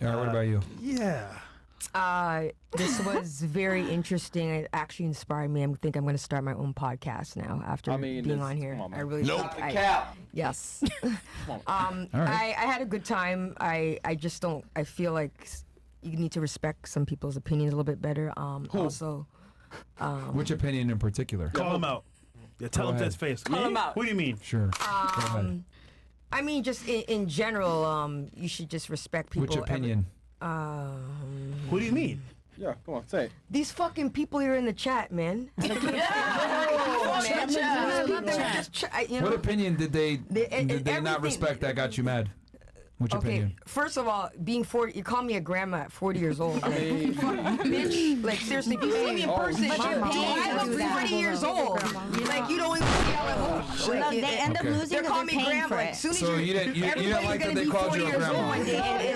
on. What about you? Yeah. This was very interesting. It actually inspired me. I think I'm going to start my own podcast now after being on here. I really yes. I had a good time. I just don't. I feel like you need to respect some people's opinions a little bit better. Also, which opinion in particular? Call him out. Yeah, tell him to his face. Call him out. What do you mean? Sure. I mean, just in general, you should just respect people. Which opinion? What do you mean? Yeah, come on, say it. These fucking people here in the chat, man. What opinion did they not respect that got you mad? Which opinion? First of all, being 40, you call me a grandma at 40 years old. Like, bitch, like seriously, if you see me in person, I look 40 years old. Like you don't even see how I look. No, they end up losing. They're calling me grandma. Like, so you didn't like that they called you a grandma. And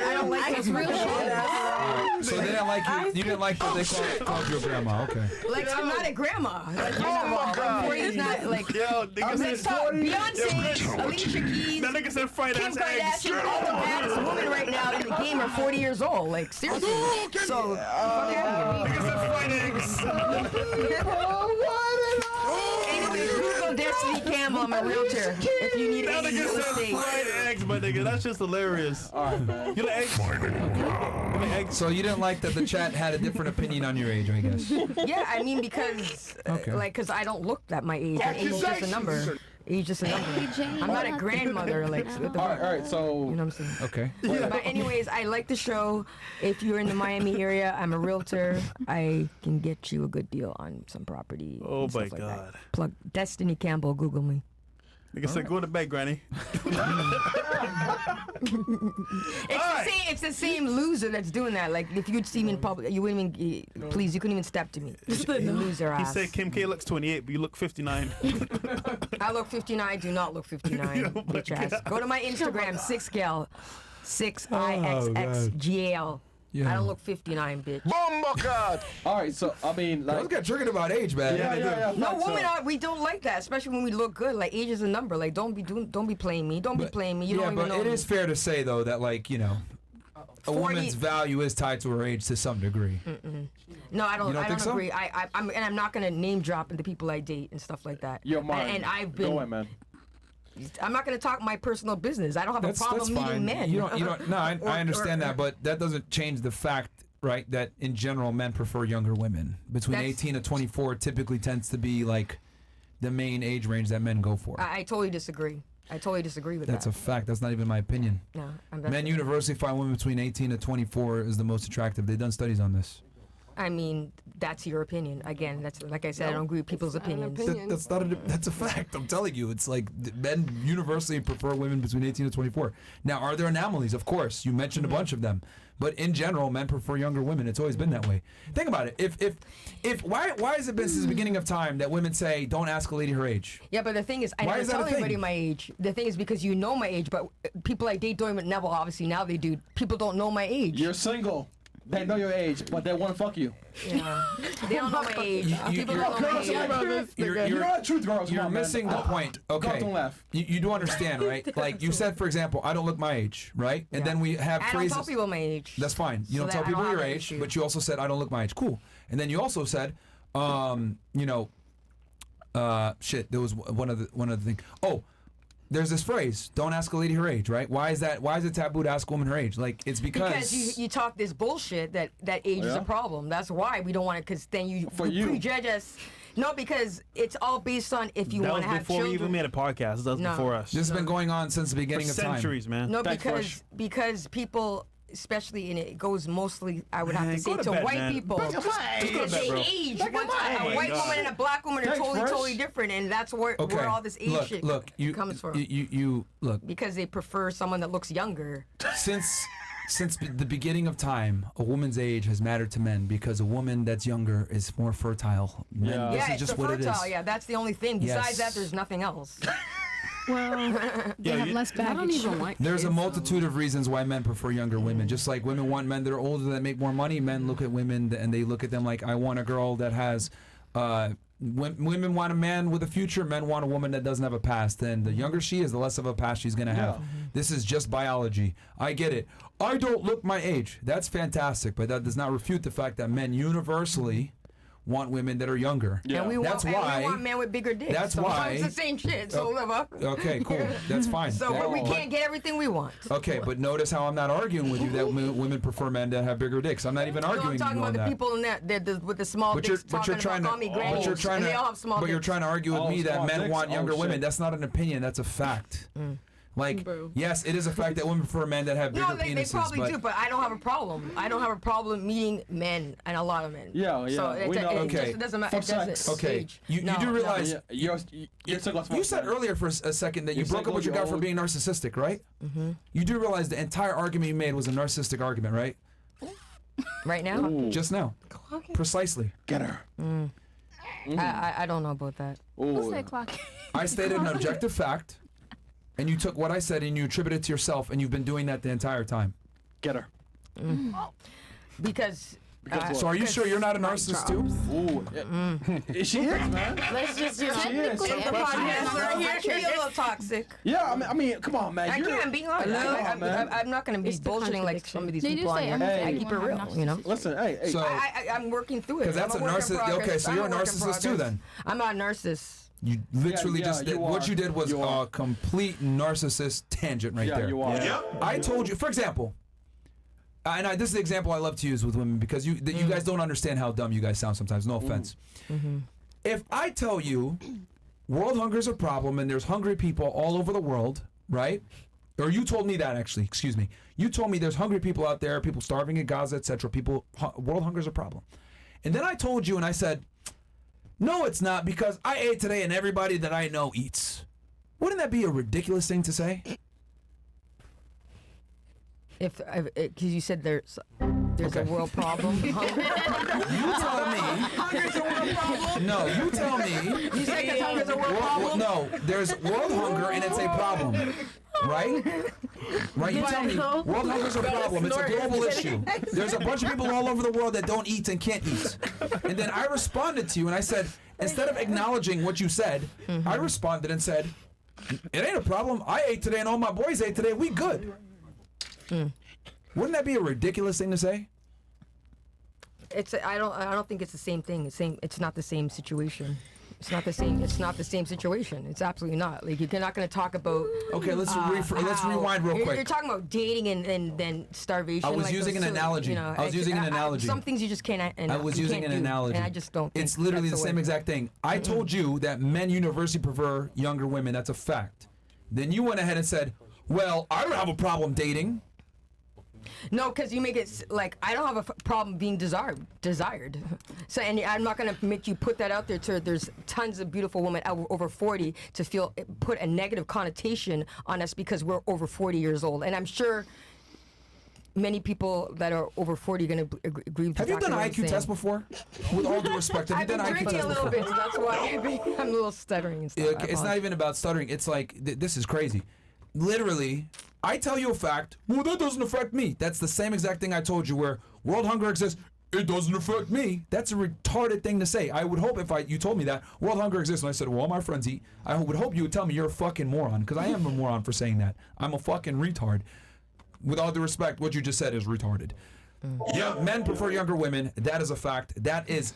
I don't like this real shit. So they didn't like you. You didn't like that they called you a grandma. Okay. Like I'm not a grandma. Like, oh my God. 40 is not like. Yo, nigga said Beyonce, Alicia Keys, that nigga said fried Kim ass Kardashian, eggs. all the baddest women right now in the game are 40 years old. Like seriously. So Nigga said fried eggs. anyway, Google Destiny Campbell. I'm a realtor. If you need That any nigga real said estate. fried eggs, my nigga. That's just hilarious. All right, man. You like eggs? So you didn't like that the chat had a different opinion on your age, I guess. Yeah, I mean because because I don't look at my age. Age is just a number. Age is just a number. I'm not a grandmother. Like what the All right, so you know what I'm saying? Okay. But anyways, I like the show. If you're in the Miami area, I'm a realtor. I can get you a good deal on some property. Oh and my stuff like God. that. Plug Destiny Campbell. Google me. Nigga said, go to bed, granny. It's the same loser that's doing that. Like if you'd see me in public, you wouldn't even. Please, you couldn't even step to me. You loser He ass. said Kim K looks 28, but you look 59. I look 59. Do not look 59. Bitch ass. Go to my Instagram. 6gal. 6IXXGAL. Yeah. I don't look 59, bitch. all right, so I mean, Those like, got triggered about age, man. yeah. No, facts, women so- are. We don't like that, especially when we look good. Like age is a number. Like don't be playing me. Don't be playing me. You don't even know. It is fair to say though that like a woman's value is tied to her age to some degree. No, I don't. You don't I think don't so? agree. I'm not gonna name drop into people I date and stuff like that. Yo, Myron, and I've been. go ahead, man. I'm not gonna talk my personal business. I don't have a problem That's meeting fine. men. You don't. No, I understand that, but that doesn't change the fact, right, that in general men prefer younger women. Between 18 to 24 typically tends to be like the main age range that men go for. I totally disagree. I totally disagree with That's that. a fact. That's not even my opinion. No, Men universally find women between 18 to 24 is the most attractive. They've done studies on this. I mean, that's your opinion. Again, that's like I said. I don't agree with people's opinions. That's a fact. I'm telling you. It's like men universally prefer women between 18 to 24. Now, are there anomalies? Of course. You mentioned a bunch of them. But in general, men prefer younger women. It's always been that way. Think about it. Why has it been since the beginning of time that women say, don't ask a lady her age? Yeah, but the thing is, I never tell anybody my age. The thing is because you know my age, but people I date don't even know. Well, obviously now they do. People don't know my age. You're single. They know your age, but they want to fuck you. Yeah. They don't know my age. People don't know my age. You're not truth, girls. You're missing the point. Okay. Don't laugh. You do understand, right? Like you said, for example, I don't look my age, right? And then we have I phrases. don't tell people my age. That's fine. You So don't tell that I people don't your have an age, issue. but you also said I don't look my age. Cool. And then you also said, shit. There was one other thing. Oh, there's this phrase: "Don't ask a lady her age." Right? Why is that? Why is it taboo to ask a woman her age? Like it's because you talk this bullshit that age is a problem. That's why we don't want it. Because then you prejudge us. No, because it's all based on if you want to have children. Before we even made a podcast. That was before us. This has been going on since the beginning of time. Centuries, man. No, because people, especially in it goes mostly, I would have to say, to white people. Because they age. A white woman and a black woman are totally different, and that's where all this age shit comes from. You look. Because they prefer someone that looks younger. Since the beginning of time, a woman's age has mattered to men because a woman that's younger is more fertile. Men, this is just what fertile. it is. Yeah, that's the only thing. Besides that, there's nothing else. Well, they have less baggage. I don't even like There's a multitude of reasons why men prefer younger women. Just like women want men that are older that make more money, men look at women and they look at them like, I want a girl that has Women want a man with a future, men want a woman that doesn't have a past. And the younger she is, the less of a past she's going to have. This is just biology. I get it. I don't look my age. That's fantastic, but that does not refute the fact that men universally want women that are younger. And we want men with bigger dicks. That's why it's the same shit. So whatever. Okay, cool. That's fine. So we can't get everything we want. Okay, but notice how I'm not arguing with you that women prefer men that have bigger dicks. I'm not even arguing with you on that. I'm talking about the people in that with the small dicks talking about mommy grannies, and they all have small dicks. But you're trying to argue with me that men want younger women. That's not an opinion. That's a fact. Like, yes, it is a fact that women prefer men that have bigger penises. They probably do, but I don't have a problem. I don't have a problem meeting men and a lot of men. Yeah. So it doesn't matter. Okay. You do realize you said earlier for a second that you broke up with your guy for being narcissistic, right? You do realize the entire argument you made was a narcissistic argument, right? Right now? Just now. Precisely. Get her. I don't know about that. Who's that clock? I stated an objective fact. And you took what I said and you attributed it to yourself, and you've been doing that the entire time. Get her. Because so are you sure you're not a narcissist too? Is she is, man. Let's just She is. You're a little toxic. Yeah, I mean, come on, man. I'm being honest. I'm not going to be bullshitting like some of these people on here. I keep it real, you know. Listen, hey. So I'm working through it. Because that's a narcissist. Okay, so you're a narcissist too, then. I'm not a narcissist. You literally just did. What you did was a complete narcissist tangent right there. You are. I told you, for example, and this is the example I love to use with women because you guys don't understand how dumb you guys sound sometimes. No offense. If I tell you world hunger is a problem and there's hungry people all over the world, right? Or you told me that actually, excuse me. You told me there's hungry people out there, people starving in Gaza, etc. World hunger is a problem. And then I told you and I said, no, it's not because I ate today and everybody that I know eats. Wouldn't that be a ridiculous thing to say? Because you said there's a world problem. You tell me. Hunger's a world problem. No, you tell me. You said hunger's a world problem. No, there's world hunger and it's a problem. Right? Right? You tell me. World hunger is a problem. It's a global issue. There's a bunch of people all over the world that don't eat and can't eat. And then I responded to you and I said, instead of acknowledging what you said, I responded and said, it ain't a problem. I ate today and all my boys ate today. We good. Wouldn't that be a ridiculous thing to say? I don't think it's the same thing. It's not the same situation. It's not the same. It's not the same situation. It's absolutely not. Like you're not going to talk about. Okay, let's rewind real quick. You're talking about dating and then starvation. I was using an analogy. You know, I was using an analogy. Some things you just can't. I was using an analogy. And I just don't. It's literally the same exact thing. I told you that men universally prefer younger women. That's a fact. Then you went ahead and said, "Well, I don't have a problem dating." No, because you make it like I don't have a problem being desired. So, and I'm not gonna make you put that out there. There's tons of beautiful women over 40 to put a negative connotation on us because we're over 40 years old. And I'm sure many people that are over 40 are gonna agree with. Have you done an IQ test before? With all due respect, have you done an IQ test before? I've been drinking a little bit, so that's why I'm a little stuttering and stuff. It's not even about stuttering. It's like this is crazy. Literally. I tell you a fact, well, that doesn't affect me. That's the same exact thing I told you where world hunger exists, it doesn't affect me. That's a retarded thing to say. I would hope if you told me that, world hunger exists, and I said, well, all my friends eat, I would hope you would tell me you're a fucking moron, because I am a moron for saying that. I'm a fucking retard. With all due respect, what you just said is retarded. Yeah, men prefer younger women. That is a fact. That is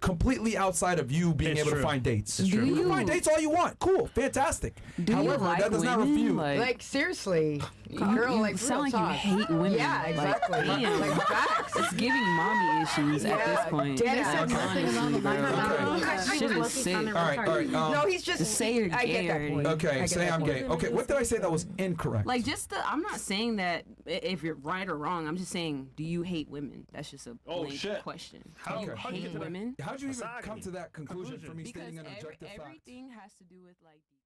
completely outside of you being able to find dates. You can find dates all you want. Cool, fantastic. However, that does not refute. Like seriously, girl, like sound like you hate women. Yeah, exactly. Like facts. It's giving mommy issues at this point. Shit is sick. All right. No, he's just say you're gay already. Okay, say I'm gay. Okay, what did I say that was incorrect? Like I'm not saying that if you're right or wrong. I'm just saying, do you hate women? That's just a blank question. Do you hate women? How'd you even come to that conclusion for me stating an objective fact? Everything has to do with like